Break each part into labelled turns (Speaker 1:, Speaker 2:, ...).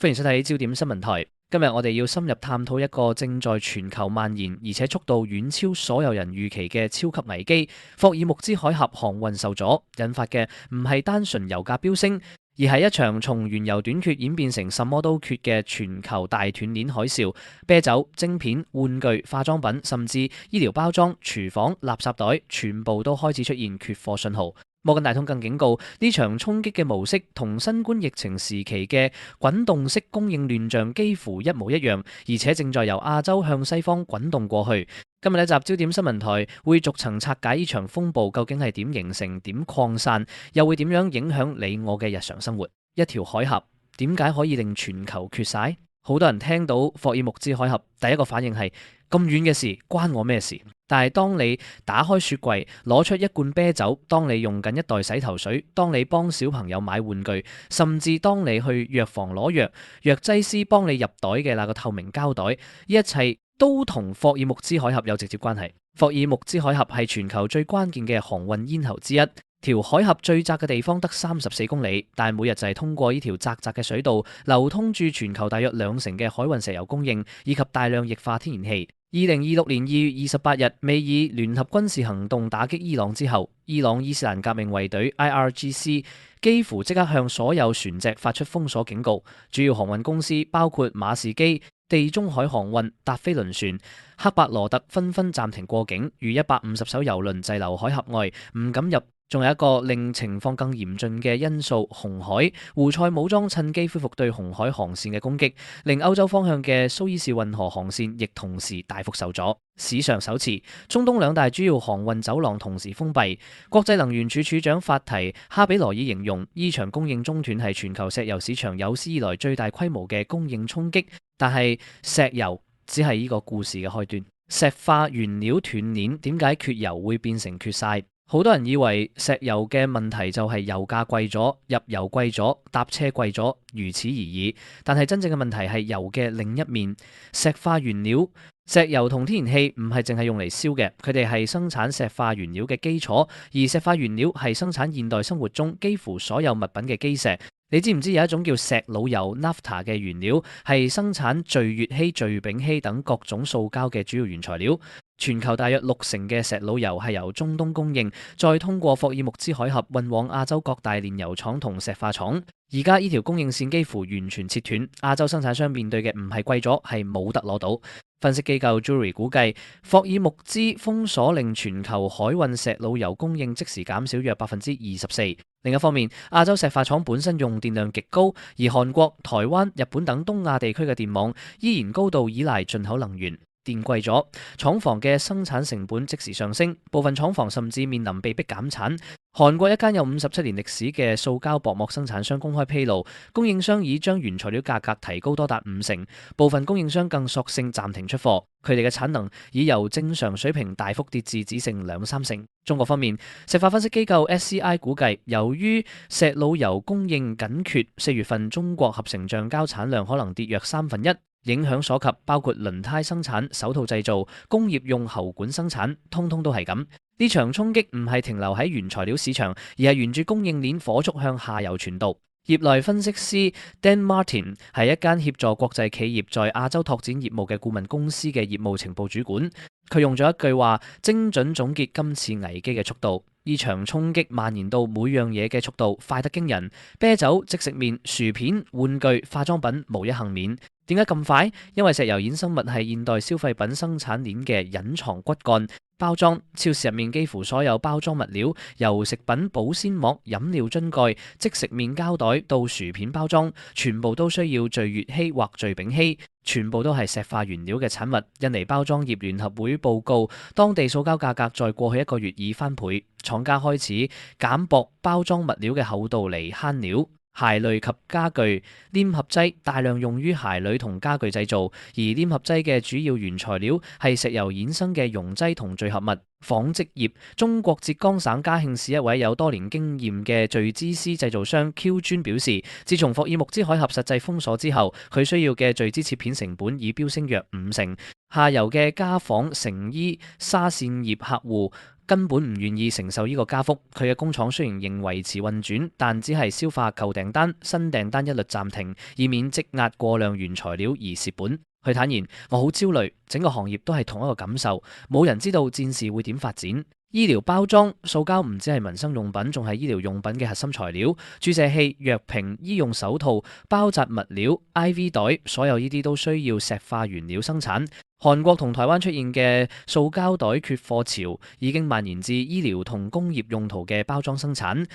Speaker 1: 歡迎收睇焦點新聞台。今日我哋要深入探討一個正在全球蔓延，而且速度遠超所有人預期嘅超級危機——霍爾木茲海峽航運受阻，引發嘅唔係單純油價飆升，而係一場從原油短缺演變成什麼都缺嘅全球大斷鏈海嘯。啤酒、晶片、玩具、化妝品，甚至醫療包裝、廚房、垃圾袋，全部都開始出現缺貨信號。摩根大通更警告，呢場衝擊嘅模式同新冠疫情時期嘅滾動式供應亂象幾乎一模一樣，而且正在由亞洲向西方滾動過去。今日呢集焦點新聞台會逐層拆解呢場風暴究竟係點形成、點擴散，又會點樣影響你我嘅日常生活。一條海峽點解可以令全球缺晒？好多人聽到霍爾木茲海峽，第一個反應係咁遠嘅事關我咩事？但係當你打開雪櫃，攞出一罐啤酒，當你用緊一袋洗頭水，當你幫小朋友買玩具，甚至當你去藥房攞藥，藥劑師幫你入袋嘅那個透明膠袋，呢一切都同霍爾木茲海峽有直接關係。霍爾木茲海峽係全球最關鍵嘅航運咽喉之一。條海峽最窄嘅地方得34公里，但係每日就係通過呢條窄窄嘅水道，流通住全球大約2成嘅海運石油供應，以及大量液化天然氣。2026年2月28日，美以聯合軍事行動打擊伊朗之後，伊朗伊斯蘭革命衛隊 IRGC 幾乎即刻向所有船隻發出封鎖警告，主要航運公司包括馬士基、地中海航運、達菲輪船、赫伯羅特紛紛暫停過境，逾150艘油輪滯留海峽外，唔敢入。仲有一個令情況更嚴峻嘅因素，紅海胡塞武裝趁機恢復對紅海航線嘅攻擊，令歐洲方向嘅蘇伊士運河航線亦同時大幅受阻。史上首次，中東兩大主要航運走廊同時封閉。國際能源署署長法提哈比羅爾形容，呢場供應中斷係全球石油市場有史以來最大規模嘅供應衝擊。但係石油只係呢個故事嘅開端。石化原料斷鏈，點解缺油會變成缺晒？好多人以為石油嘅問題就係油價貴咗、入油貴咗、搭車貴咗，如此而已。但係真正嘅問題係油嘅另一面。石化原料、石油同天然氣唔係淨係用嚟燒嘅，佢哋係生產石化原料嘅基礎，而石化原料係生產現代生活中幾乎所有物品嘅基石。你知唔知有一種叫石老油 naphtha 嘅原料係生產聚乙烯、聚丙烯等各種塑膠嘅主要原材料？全球大約60%嘅石老油係由中東供應，再通過霍爾木茲海峽運往亞洲各大煉油廠同石化廠。而家呢條供應線幾乎完全切斷，亞洲生產商面對嘅唔係貴咗，係冇得攞到。分析機構 Drewry 估計，霍爾木茲封鎖令全球海運石老油供應即時減少約24%。另一方面，亞洲石化廠本身用電量極高，而韓國、台灣、日本等東亞地區嘅電網依然高度依賴進口能源。電貴咗，廠房嘅生產成本即時上升，部分廠房甚至面臨被迫減產。韓國一間有57年歷史嘅塑膠薄膜生產商公開披露，供應商已將原材料價格提高多達50%，部分供應商更索性暫停出貨。佢哋嘅產能已由正常水平大幅跌至只剩2-3成。中國方面，石化分析機構 SCI 估計，由於石老油供應緊缺，4月份中國合成橡膠產量可能跌約1/3。影響所及包括輪胎生產、手套製造、工業用喉管生產，通通都係咁。呢場衝擊唔係停留喺原材料市場，而係沿住供應鏈火速向下游傳導。業內分析師 Dan Martin 係一間協助國際企業在亞洲拓展業務嘅顧問公司嘅業務情報主管。佢用咗一句話精準總結今次危機嘅速度。呢場衝擊蔓延到每樣嘢嘅速度快得驚人，啤酒、即食麵、薯片、玩具、化妝品無一幸免。點解咁快？因為石油衍生物係現代消費品生產鏈嘅隱藏骨幹。包裝，超市入面幾乎所有包裝物料，由食品保鮮膜、飲料樽蓋、即食麵膠袋到薯片包裝，全部都需要聚乙烯或聚丙烯，全部都係石化原料嘅產物。印尼包裝業聯合會報告，當地塑膠價格在過去1個月已翻倍，廠家開始減薄包裝物料嘅厚度嚟慳料。鞋類及家具黏合劑大量用於鞋類同家具製造，而黏合劑嘅主要原材料係石油衍生嘅溶劑同聚合物。紡織業，中國浙江省嘉興市一位有多年經驗嘅聚酯絲製造商 Q 專表示，自從霍爾木茲海峽實際封鎖之後，佢需要嘅聚酯切片成本已飆升約50%。下游嘅家紡、成衣、紗線業客戶根本唔願意承受呢個加幅。佢嘅工廠雖然仍維持運轉，但只係消化舊訂單，新訂單一律暫停，以免積壓過量原材料而蝕本。佢坦言：我好焦慮，整個行業都係同一個感受，冇人知道戰事會點發展。醫療包裝、塑膠唔止係民生用品，仲係醫療用品嘅核心材料。注射器、藥瓶、醫用手套、包紮物料、IV 袋，所有呢啲都需要石化原料生產。韓國同台灣出現嘅塑膠袋缺貨潮，已經蔓延至醫療同工業用途嘅包裝生產。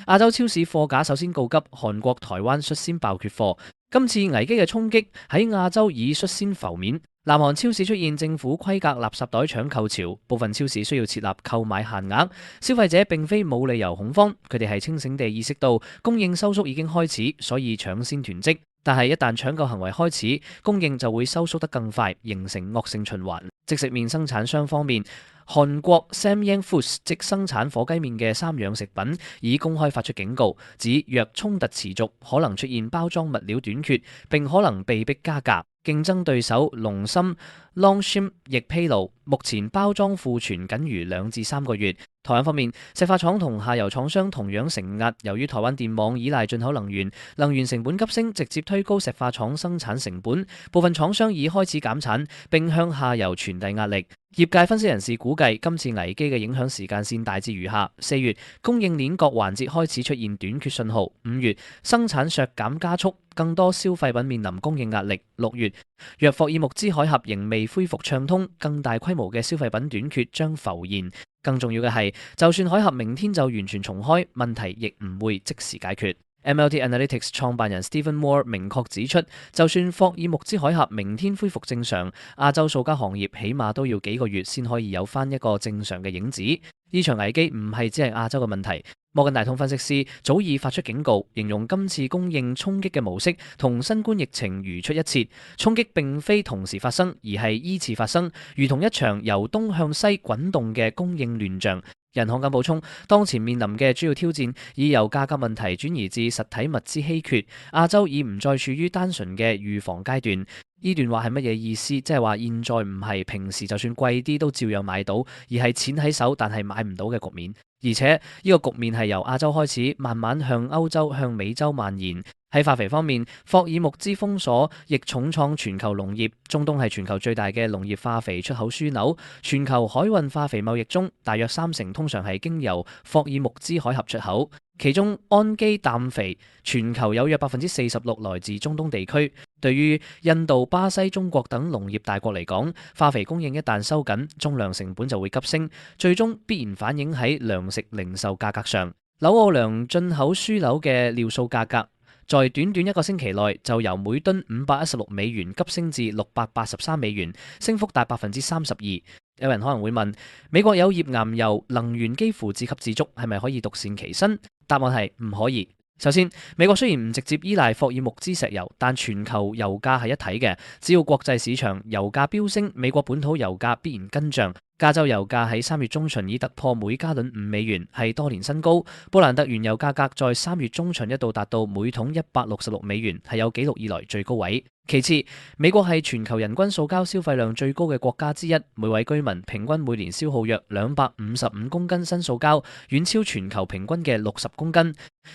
Speaker 1: 亞洲超市貨架首先告急，韓國、台灣率先爆缺貨。今次危機嘅衝擊喺亞洲已率先浮面。南韓超市出現政府規格垃圾袋搶購潮，部分超市需要設立購買限額。消費者並非冇理由恐慌，佢哋係清醒地意識到供應收縮已經開始，所以搶先囤積。但係一旦搶購行為開始，供應就會收縮得更快，形成惡性循環。即食麵生產商方面，韓國 Samyang Foods 即生產火雞麵嘅三養食品已公開發出警告，指若衝突持續，可能出現包裝物料短缺，並可能被迫加價。競爭對手龍芯 Longshim 亦披露，目前包裝庫存僅餘2至3個月。台灣方面，石化廠同下游廠商同樣承壓，由於台灣電網依賴進口能源，能源成本急升，直接推高石化廠生產成本。部分廠商已開始減產，並向下游傳遞壓力。業界分析人士估計，今次危機嘅影響時間線大致如下：4月供應鏈各環節開始出現短缺信號；5月生產削減加速，更多消費品面臨供應壓力；6月若霍爾木茲海峽仍未恢復暢通，更大規模嘅消費品短缺將浮現。更重要嘅係，就算海峽明天就完全重開，問題亦唔會即時解決。MLT Analytics 創辦人 Stephen Moore 明確指出，就算霍爾木茲海峽明天恢復正常，亞洲塑膠行業起碼都要幾個月先可以有翻一個正常嘅影子。呢場危機唔係只係亞洲嘅問題。摩根大通分析師早已發出警告，形容今次供應衝擊嘅模式同新冠疫情如出一轍。衝擊並非同時發生，而係依次發生，如同一場由東向西滾動嘅供應亂象。人行更補充，當前面臨嘅主要挑戰已由價格問題轉移至實體物資稀缺，亞洲已唔再處於單純嘅預防階段。呢段話係乜嘢意思？即係話現在唔係平時就算貴啲都照樣買到，而係錢喺手但係買唔到嘅局面。而且呢個局面係由亞洲開始，慢慢向歐洲、向美洲蔓延。喺化肥方面，霍爾木茲封鎖亦重創全球農業。中東係全球最大嘅農業化肥出口樞紐，全球海運化肥貿易中，大約30%通常係經由霍爾木茲海峽出口。其中氨基氮肥全球有約46%來自中東地區。對於印度、巴西、中國等農業大國嚟講，化肥供應一旦收緊，種糧成本就會急升，最終必然反映喺糧食零售價格上。紐奧良進口樞紐嘅尿素價格，在短短1個星期內就由每噸516美元急升至683美元，升幅達32%。有人可能會問，美國有頁岩油，能源幾乎自給自足，係咪可以獨善其身？答案係唔可以。首先，美國雖然唔直接依賴霍爾木茲石油，但全球油價係一體嘅，只要國際市場油價飆升，美國本土油價必然跟漲。加州油價喺3月中旬已突破每加侖5美元，係多年新高。布蘭特原油價格在3月中旬一度達到每桶166美元，係有紀錄以來最高位。其次，美國係全球人均塑膠消費量最高嘅國家之一，每位居民平均每年消耗約255公斤新塑膠，遠超全球平均嘅60公斤。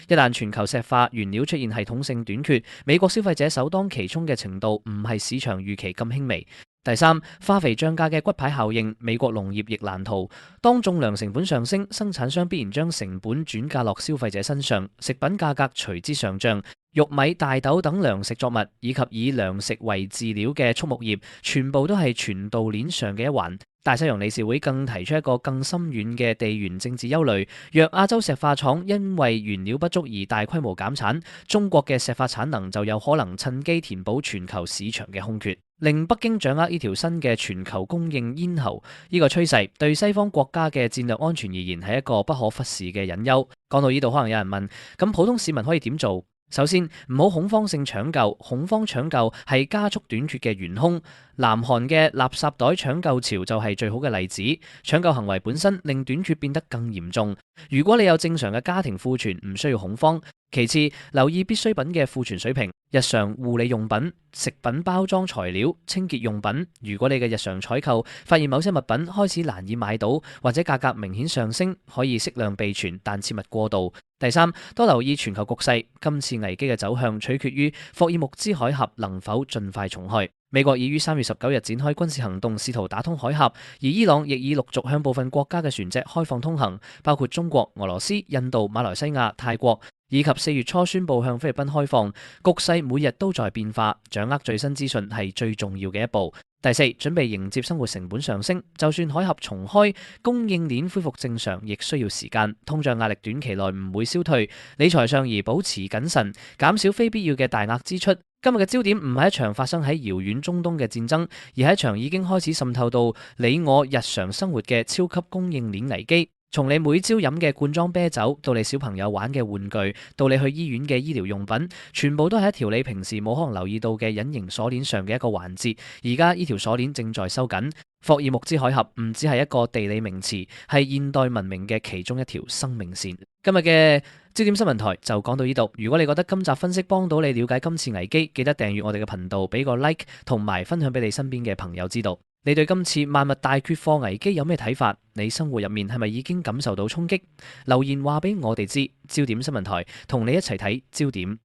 Speaker 1: 一旦全球石化原料出現系統性短缺，美國消費者首當其衝嘅程度唔係市場預期咁輕微。第三，化肥漲價嘅骨牌效應，美國農業亦難逃。當種糧成本上升，生產商必然將成本轉嫁落消費者身上，食品價格隨之上漲。玉米、大豆等糧食作物，以及以糧食為飼料嘅畜牧業，全部都係傳導鏈上嘅一環。大西洋理事會更提出一個更深遠嘅地緣政治憂慮，若亞洲石化廠因為原料不足而大規模減產，中國嘅石化產能就有可能趁機填補全球市場嘅空缺，令北京掌握呢條新嘅全球供應咽喉。呢個趨勢對西方國家嘅戰略安全而言係一個不可忽視嘅隱憂。講到呢度，可能有人問，咁普通市民可以點做？首先，唔好恐慌性搶購，恐慌搶購係加速短缺嘅元兇。南韓嘅垃圾袋搶救潮就係最好嘅例子。搶救行為本身令短缺變得更嚴重。如果你有正常嘅家庭庫存，唔需要恐慌。其次，留意必需品嘅庫存水平，日常護理用品、食品包裝材料、清潔用品。如果你嘅日常採購發現某些物品開始難以買到，或者價格明顯上升，可以適量備存，但切勿過度。第三，多留意全球局勢，今次危機嘅走向取決於霍爾木茲海峽能否盡快重開。美國已於3月19日展開軍事行動，試圖打通海峽，而伊朗亦已陸續向部分國家嘅船隻開放通行，包括中國、俄羅斯、印度、馬來西亞、泰國，以及4月初宣布向菲律賓開放。局勢每日都在變化，掌握最新資訊係最重要嘅一步。第四，準備迎接生活成本上升，就算海峽重開，供應鏈恢復正常，亦需要時間。通脹壓力短期內唔會消退，理財上而保持謹慎，減少非必要嘅大額支出。今日嘅焦點唔係一場發生喺遙遠中東嘅戰爭，而係一場已經開始滲透到你我日常生活嘅超級供應鏈危機。從你每朝飲嘅罐裝啤酒，到你小朋友玩嘅玩具，到你去醫院嘅醫療用品，全部都係一條你平時冇可能留意到嘅隱形鎖鏈上嘅一個環節。而家呢條鎖鏈正在收緊。霍爾木茲海峽唔只係一個地理名詞，係現代文明嘅其中一條生命線。今日嘅焦點新聞台就講到呢度。如果你覺得今集分析幫到你了解今次危機，記得訂閱我哋嘅頻道，俾個 like 同埋分享俾你身邊嘅朋友知道。你對今次萬物大缺貨危機有咩睇法？你生活入面係咪已經感受到衝擊？留言話俾我哋知。焦點新聞台同你一齊睇焦點。